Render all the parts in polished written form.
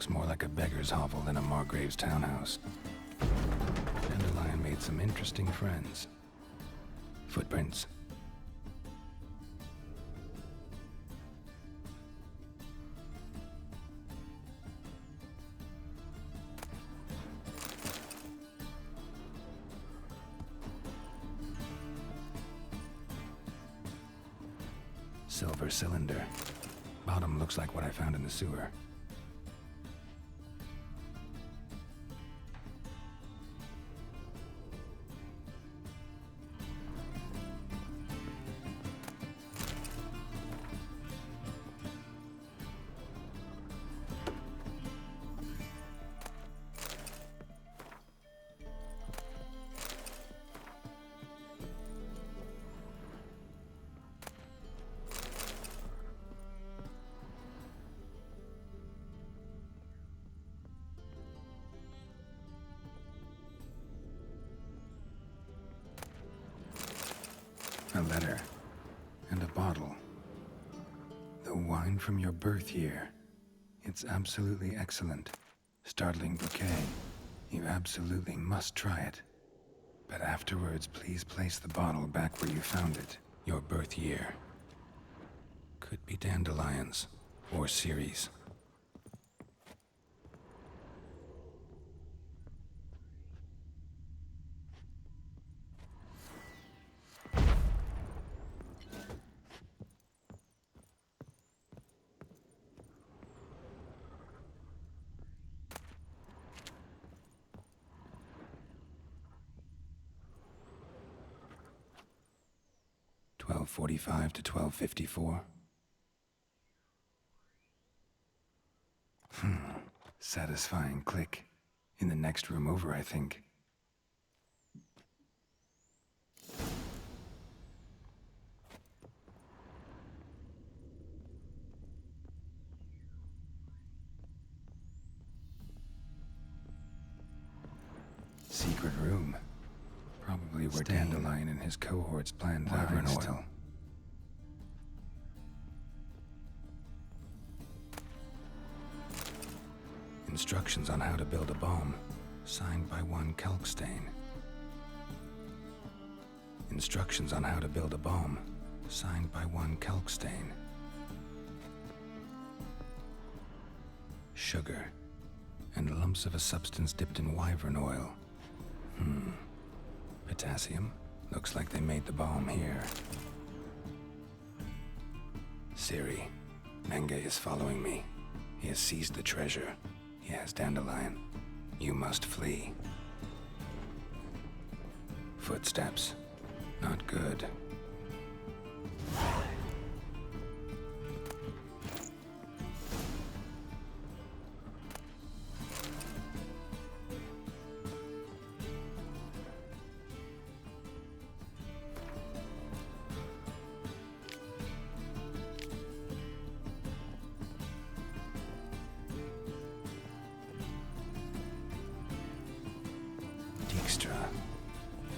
looks more like a beggar's hovel than a Margrave's townhouse. Dandelion made some interesting friends. Footprints. Silver cylinder. Bottom looks like what I found in the sewer. A letter. And a bottle. The wine from your birth year. It's absolutely excellent. Startling bouquet. You absolutely must try it. But afterwards, please place the bottle back where you found it. Your birth year. Could be dandelions. Or Ceres. .45 to 12:54. Satisfying click. In the next room over, I think. Secret room. Probably where Dandelion and his cohorts planned Wyvern oil. Instructions on how to build a bomb, signed by one Kalkstain. Instructions on how to build a bomb, signed by one Kalkstain. Sugar, and lumps of a substance dipped in wyvern oil. Potassium? Looks like they made the bomb here. Ciri, Menge is following me. He has seized the treasure. He has Dandelion. You must flee. Footsteps. Not good.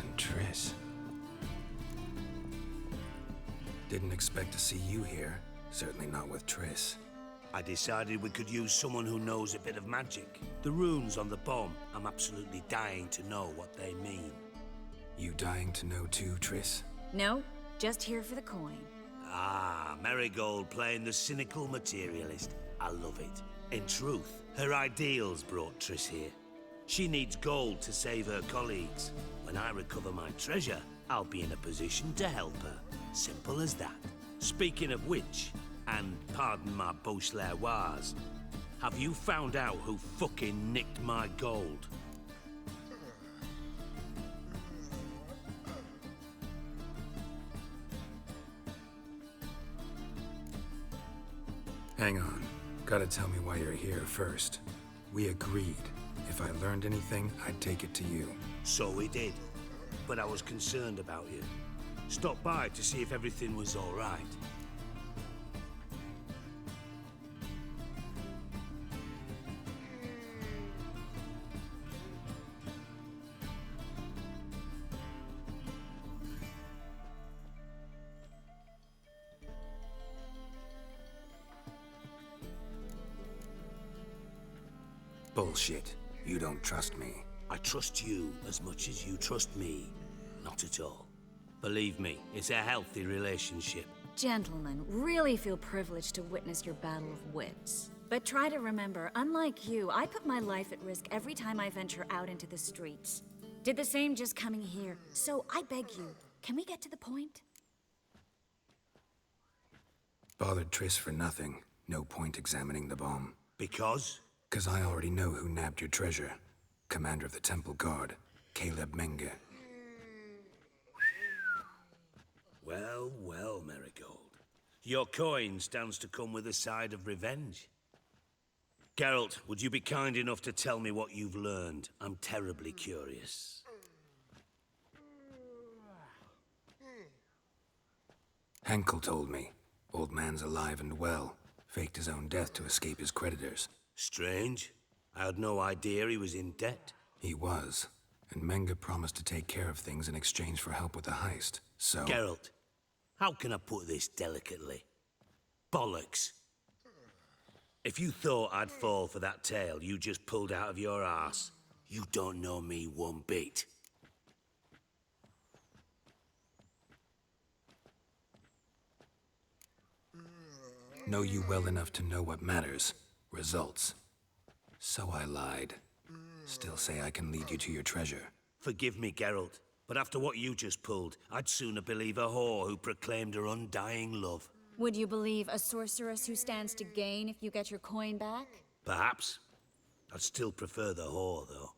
And Triss. Didn't expect to see you here. Certainly not with Triss. I decided we could use someone who knows a bit of magic. The runes on the bomb, I'm absolutely dying to know what they mean. You dying to know too, Triss? No, just here for the coin. Ah, Marigold playing the cynical materialist. I love it. In truth, her ideals brought Triss here. She needs gold to save her colleagues. When I recover my treasure, I'll be in a position to help her. Simple as that. Speaking of which, and pardon my Beauclervoise, have you found out who fucking nicked my gold? Hang on. Gotta tell me why you're here first. We agreed. If I learned anything, I'd take it to you. So we did. But I was concerned about you. Stopped by to see if everything was all right. Bullshit. You don't trust me. I trust you as much as you trust me. Not at all. Believe me, it's a healthy relationship. Gentlemen, really feel privileged to witness your battle of wits. But try to remember, unlike you, I put my life at risk every time I venture out into the streets. Did the same just coming here. So I beg you, can we get to the point? Bothered Triss for nothing. No point examining the bomb. Because? 'Cause I already know who nabbed your treasure. Commander of the Temple Guard, Caleb Menge. Well, well, Marigold. Your coin stands to come with a side of revenge. Geralt, would you be kind enough to tell me what you've learned? I'm terribly curious. Henkel told me. Old man's alive and well. Faked his own death to escape his creditors. Strange. I had no idea he was in debt. He was. And Menge promised to take care of things in exchange for help with the heist. So... Geralt, how can I put this delicately? Bollocks. If you thought I'd fall for that tale you just pulled out of your arse, you don't know me one bit. Know you well enough to know what matters. Results. So I lied. Still say I can lead you to your treasure. Forgive me, Geralt, but after what you just pulled, I'd sooner believe a whore who proclaimed her undying love. Would you believe a sorceress who stands to gain if you get your coin back? Perhaps. I'd still prefer the whore, though.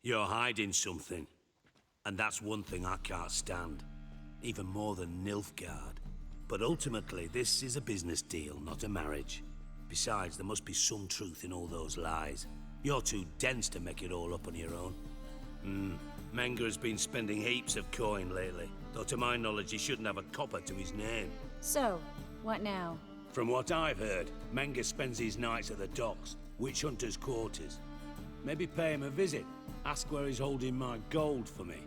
You're hiding something, and that's one thing I can't stand. Even more than Nilfgaard. But ultimately, this is a business deal, not a marriage. Besides, there must be some truth in all those lies. You're too dense to make it all up on your own. Menge has been spending heaps of coin lately, though to my knowledge he shouldn't have a copper to his name. So, what now? From what I've heard, Menge spends his nights at the docks, witch hunters' quarters. Maybe pay him a visit. Ask where he's holding my gold for me.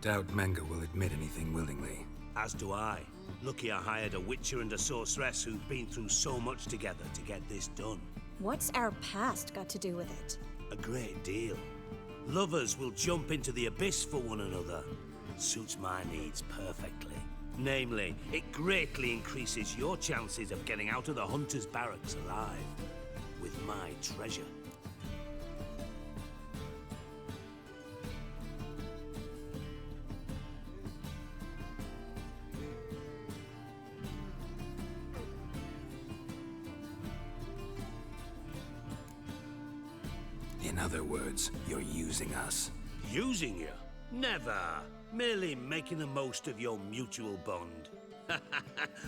Doubt Menge will admit anything willingly. As do I. Lucky I hired a witcher and a sorceress who've been through so much together to get this done. What's our past got to do with it? A great deal. Lovers will jump into the abyss for one another. Suits my needs perfectly. Namely, it greatly increases your chances of getting out of the hunter's barracks alive. With my treasure. In other words, you're using us. Using you? Never. Merely making the most of your mutual bond.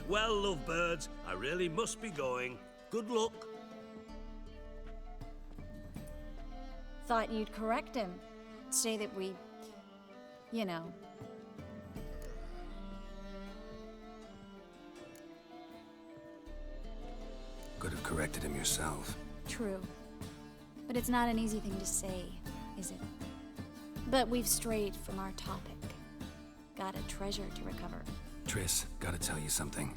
Well, lovebirds, I really must be going. Good luck. Thought you'd correct him. Say that we... you know. Could have corrected him yourself. True. But it's not an easy thing to say, is it? But we've strayed from our topic. Got a treasure to recover. Triss, gotta tell you something.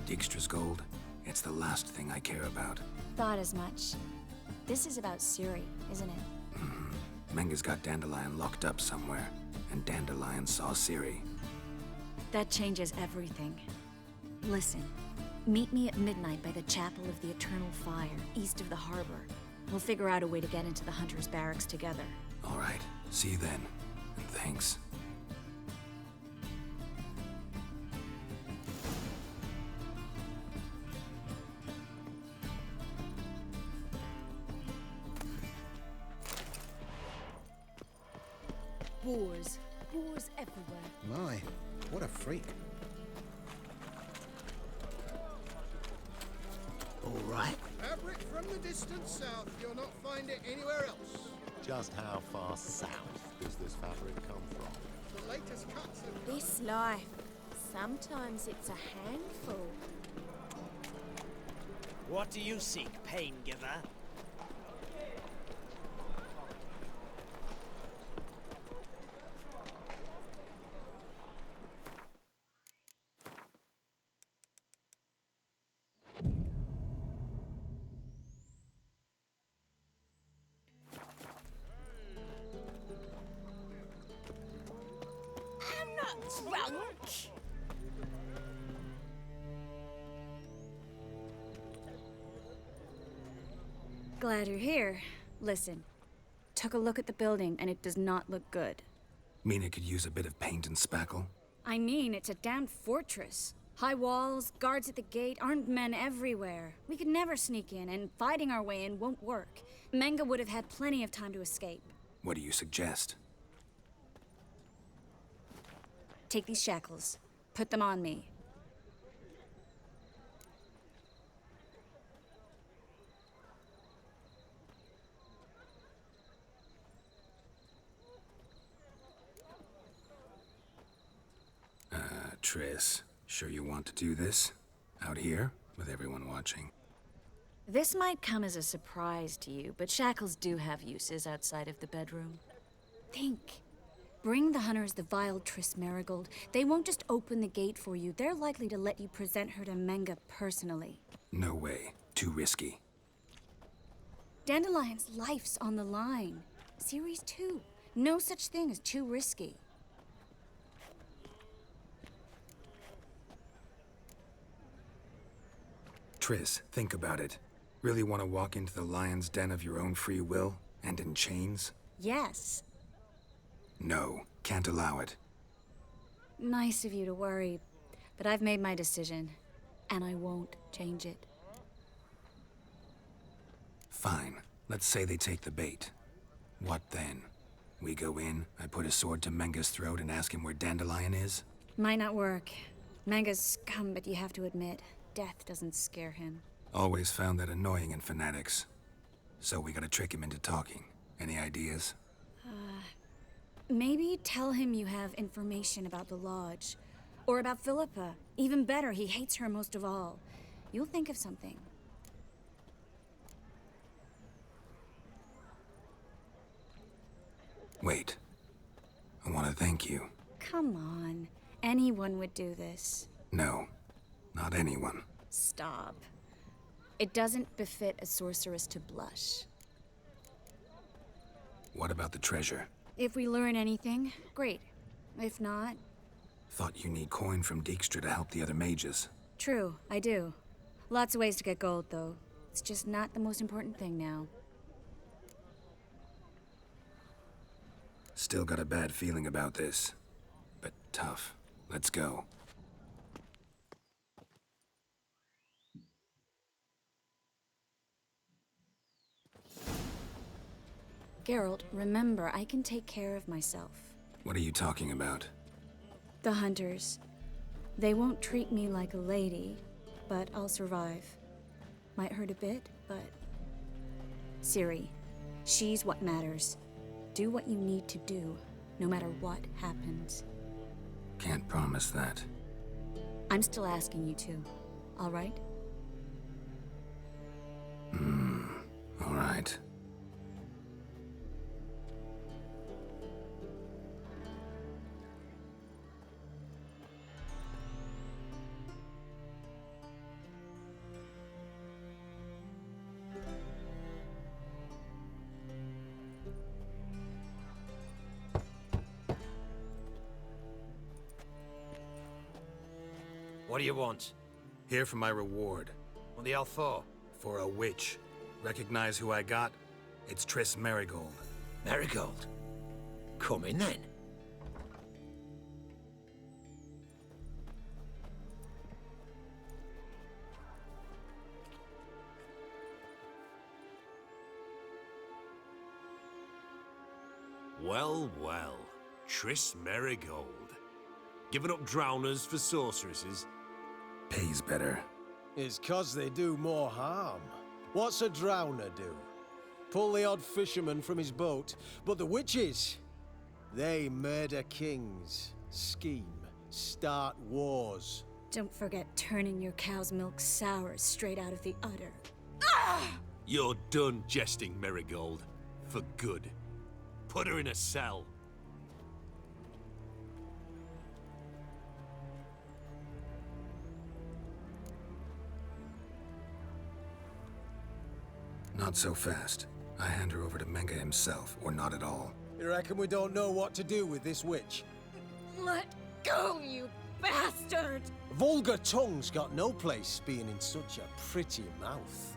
Dijkstra's gold, it's the last thing I care about. Thought as much. This is about Ciri, isn't it? Menge's got Dandelion locked up somewhere, and Dandelion saw Ciri. That changes everything. Listen, meet me at midnight by the Chapel of the Eternal Fire, east of the harbor. We'll figure out a way to get into the Hunter's barracks together. All right, see you then, and thanks. Boars. Boars everywhere. My, what a freak. All right. Fabric from the distant south. You'll not find it anywhere else. Just how far south does this fabric come from? The latest cuts of... This life, sometimes it's a handful. What do you seek, pain giver? Glad you're here. Listen, took a look at the building and it does not look good. Mean it could use a bit of paint and spackle? I mean, it's a damn fortress. High walls, guards at the gate, armed men everywhere. We could never sneak in, and fighting our way in won't work. Menge would have had plenty of time to escape. What do you suggest? Take these shackles. Put them on me. Triss, sure you want to do this? Out here, with everyone watching? This might come as a surprise to you, but shackles do have uses outside of the bedroom. Think. Bring the hunters the vile Triss Marigold. They won't just open the gate for you. They're likely to let you present her to Menge personally. No way. Too risky. Dandelion's life's on the line. Series 2. No such thing as too risky. Triss, think about it. Really want to walk into the lion's den of your own free will, and in chains? Yes. No, can't allow it. Nice of you to worry, but I've made my decision, and I won't change it. Fine. Let's say they take the bait. What then? We go in, I put a sword to Menge's throat and ask him where Dandelion is? Might not work. Menge's scum, but you have to admit, death doesn't scare him. Always found that annoying in fanatics. So we gotta trick him into talking. Any ideas? Maybe tell him you have information about the Lodge. Or about Philippa. Even better, he hates her most of all. You'll think of something. Wait. I want to thank you. Come on. Anyone would do this. No, not anyone. Stop. It doesn't befit a sorceress to blush. What about the treasure? If we learn anything, great. If not... Thought you need coin from Dijkstra to help the other mages. True, I do. Lots of ways to get gold, though. It's just not the most important thing now. Still got a bad feeling about this. But tough. Let's go. Geralt, remember, I can take care of myself. What are you talking about? The hunters. They won't treat me like a lady, but I'll survive. Might hurt a bit, but... Ciri, she's what matters. Do what you need to do, no matter what happens. Can't promise that. I'm still asking you to, all right? All right. What do you want? Here for my reward. What the hell for? For a witch. Recognize who I got? It's Triss Marigold. Marigold? Come in then. Well, well. Triss Marigold. Giving up drowners for sorceresses? Pays better. It's 'cause they do more harm. What's a drowner do? Pull the odd fisherman from his boat. But the witches, they murder kings, scheme, start wars. Don't forget turning your cow's milk sour straight out of the udder. You're done jesting, Marigold. For good. Put her in a cell. Not so fast. I hand her over to Menge himself, or not at all. You reckon we don't know what to do with this witch? Let go, you bastard! Vulgar tongue's got no place being in such a pretty mouth.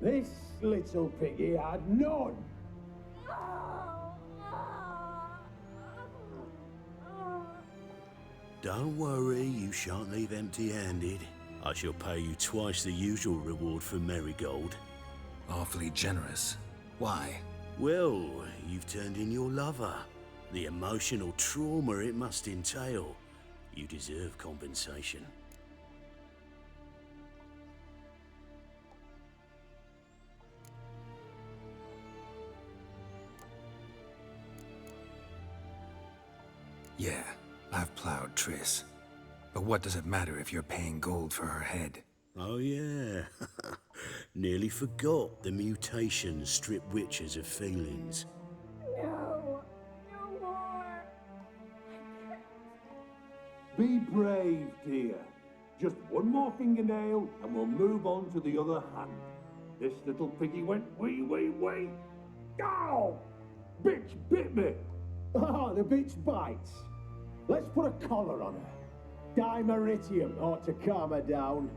This little piggy had none. Don't worry, you shan't leave empty-handed. I shall pay you twice the usual reward for Marigold. Awfully generous. Why? Well, you've turned in your lover. The emotional trauma it must entail. You deserve compensation. Yeah, I've plowed Triss. But what does it matter if you're paying gold for her head? Oh yeah. Nearly forgot the mutations strip witches of feelings. No, no more. Be brave, dear. Just one more fingernail and we'll move on to the other hand. This little piggy went wee. Ow! Bitch bit me! Ah, the bitch bites. Let's put a collar on her. Dimeritium ought to calm her down.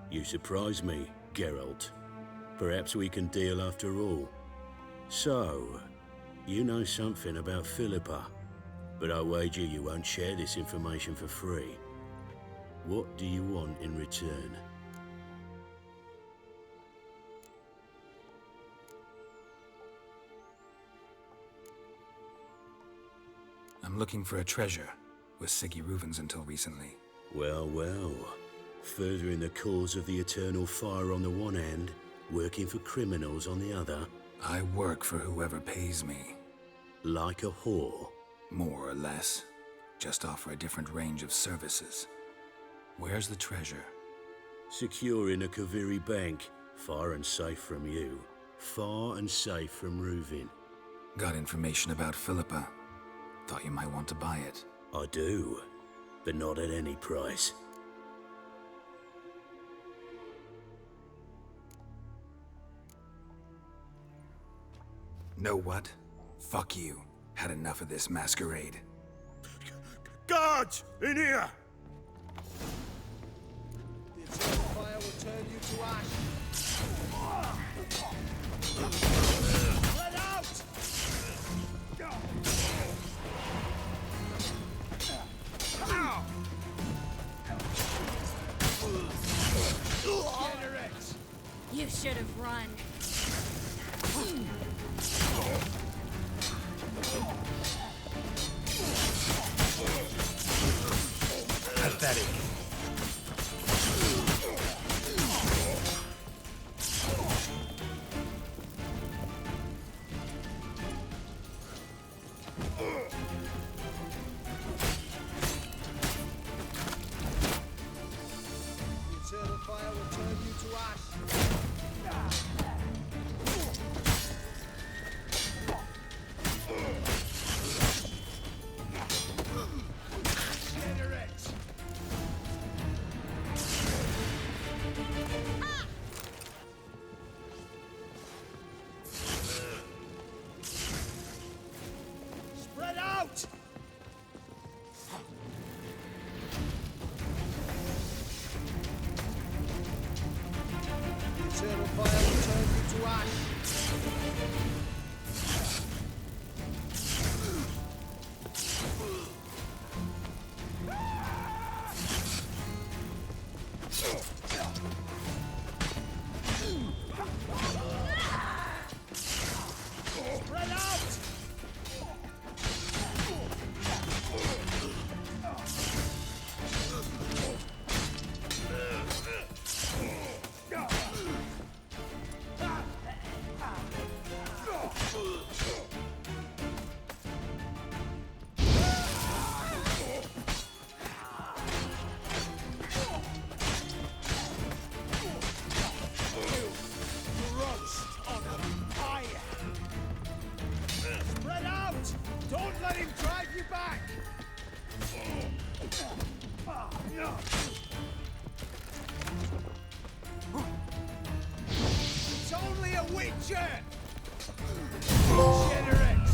You surprise me, Geralt. Perhaps we can deal after all. So, you know something about Philippa, but I wager you won't share this information for free. What do you want in return? I'm looking for a treasure. Was Siggy Reuven's until recently. Well, well. Furthering the cause of the eternal fire on the one hand, working for criminals on the other. I work for whoever pays me. Like a whore. More or less. Just offer a different range of services. Where's the treasure? Secure in a Kaviri bank. Far and safe from you. Far and safe from Reuven. Got information about Philippa. Thought you might want to buy it. I do, but not at any price. Know what? Fuck you. Had enough of this masquerade. Guards! In here! The eternal fire will turn you to ash. Let out! You should have run. Pathetic. The eternal fire will turn you to ash. Spread out! The eternal fire will turn you to ash. Spread out! Roast on a fire. Spread out! Don't let him drive you back! It's only a witcher! Degenerate!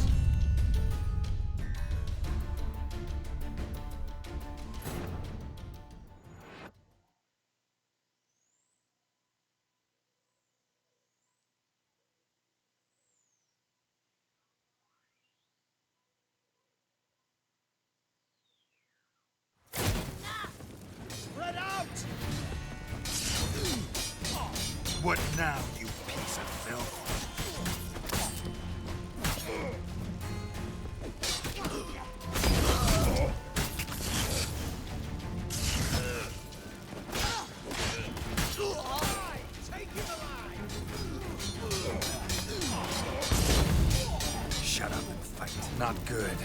What now, you piece of filth? Shut up and fight. Not good.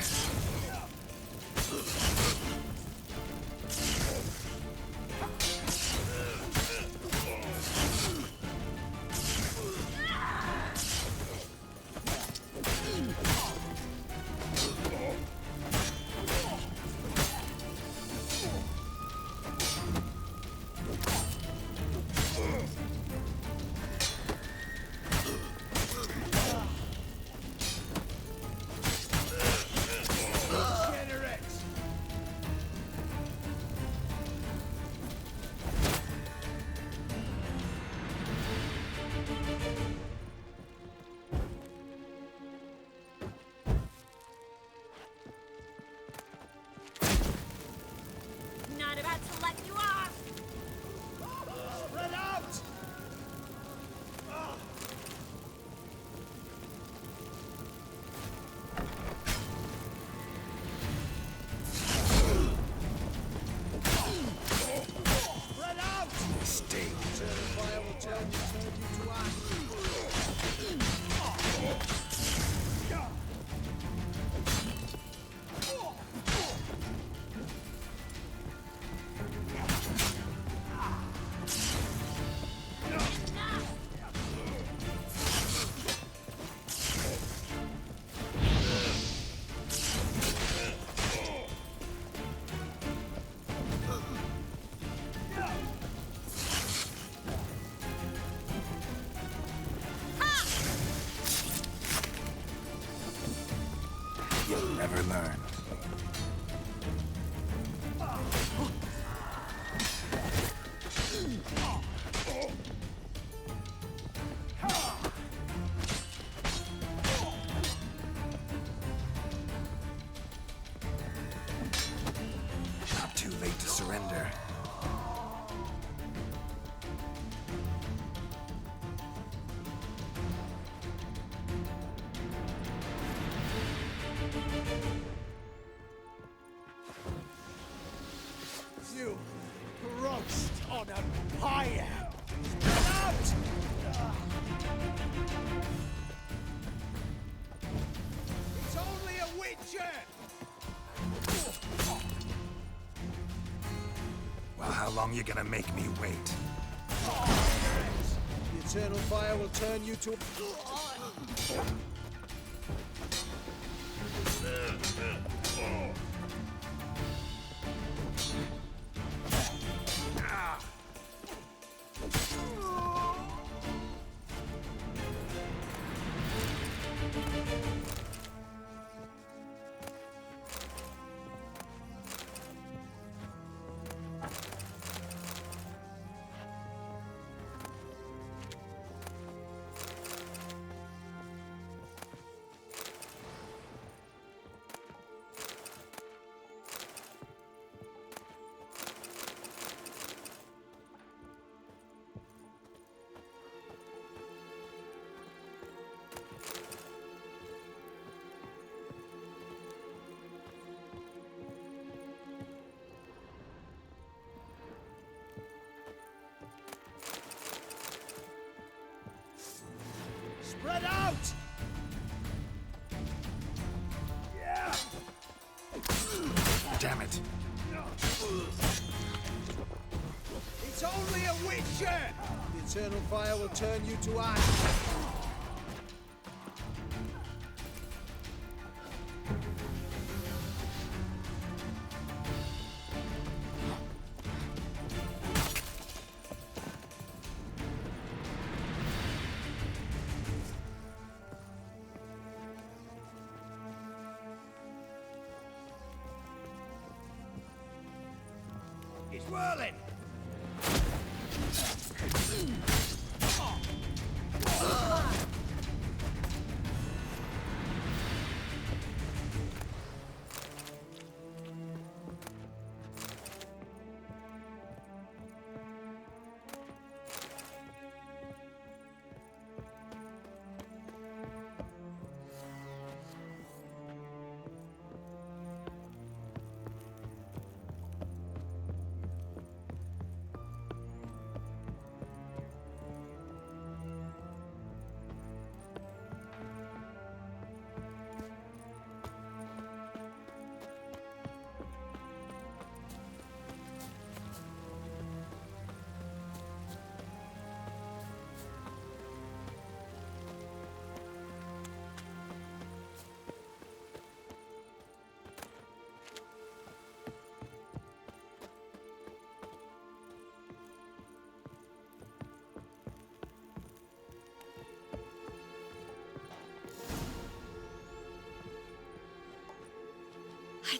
Not about to let you off! Spread out! Spread out! Stay. Eternal fire will turn you to ash. You'll never learn. Not too late to surrender. You roast on a pyre! Spread out! It's only a witcher! Well, how long you gonna make me wait? The eternal fire will turn you to... Spread out! Damn it. It's only a witcher! The eternal fire will turn you to ash. It's whirling!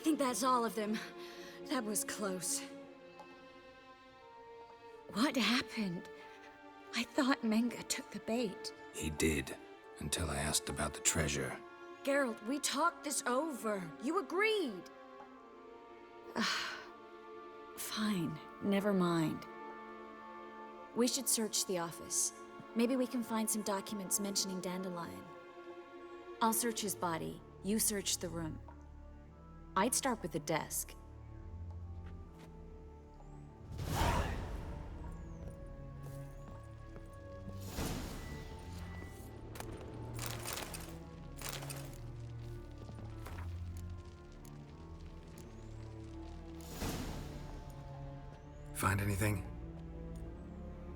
think that's all of them. That was close. What happened? I thought Menge took the bait. He did, until I asked about the treasure. Geralt, we talked this over. You agreed. Fine, never mind. We should search the office. Maybe we can find some documents mentioning Dandelion. I'll search his body. You search the room. I'd start with the desk. Find anything?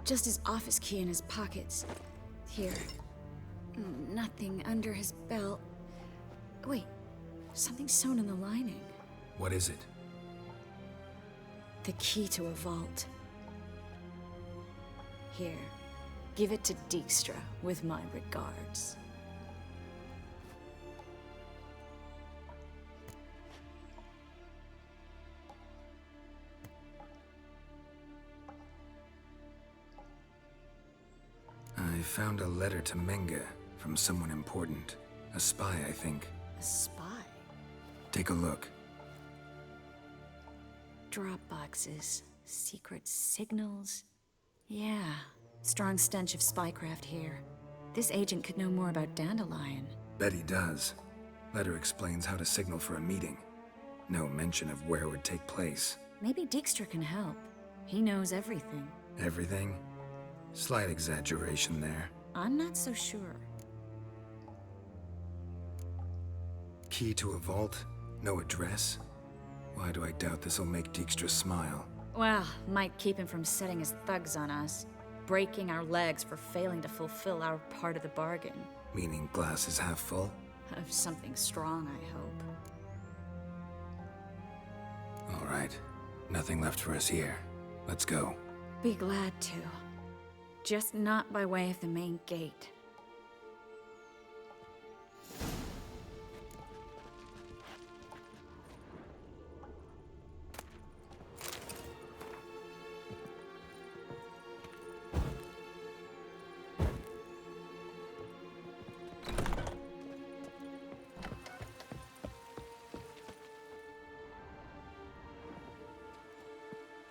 Just his office key in his pockets. Here. Nothing under his belt. Wait, something sewn in the lining. What is it? The key to a vault. Here, give it to Dijkstra with my regards. I found a letter to Menge from someone important. A spy, I think. A spy? Take a look. Drop boxes, secret signals. Yeah, strong stench of spycraft here. This agent could know more about Dandelion. Bet he does. Letter explains how to signal for a meeting. No mention of where it would take place. Maybe Dijkstra can help. He knows everything. Everything? Slight exaggeration there. I'm not so sure. Key to a vault? No address? Why do I doubt this'll make Dijkstra smile? Well, might keep him from setting his thugs on us. Breaking our legs for failing to fulfill our part of the bargain. Meaning glass is half full? Of something strong, I hope. All right. Nothing left for us here. Let's go. Be glad to. Just not by way of the main gate.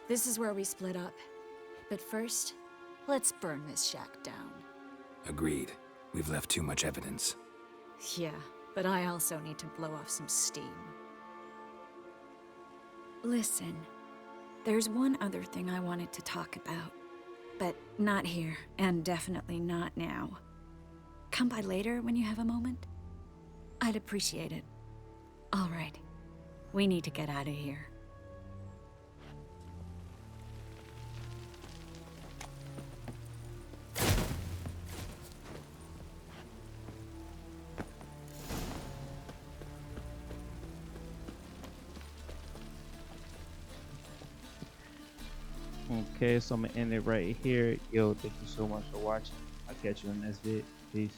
This is where we split up. But first, let's burn this shack down. Agreed. We've left too much evidence. Yeah, but I also need to blow off some steam. Listen, there's one other thing I wanted to talk about. But not here, and definitely not now. Come by later when you have a moment? I'd appreciate it. All right. We need to get out of here. Okay, so I'm gonna end it right here. Yo, thank you so much for watching. I'll catch you in the next vid. Peace.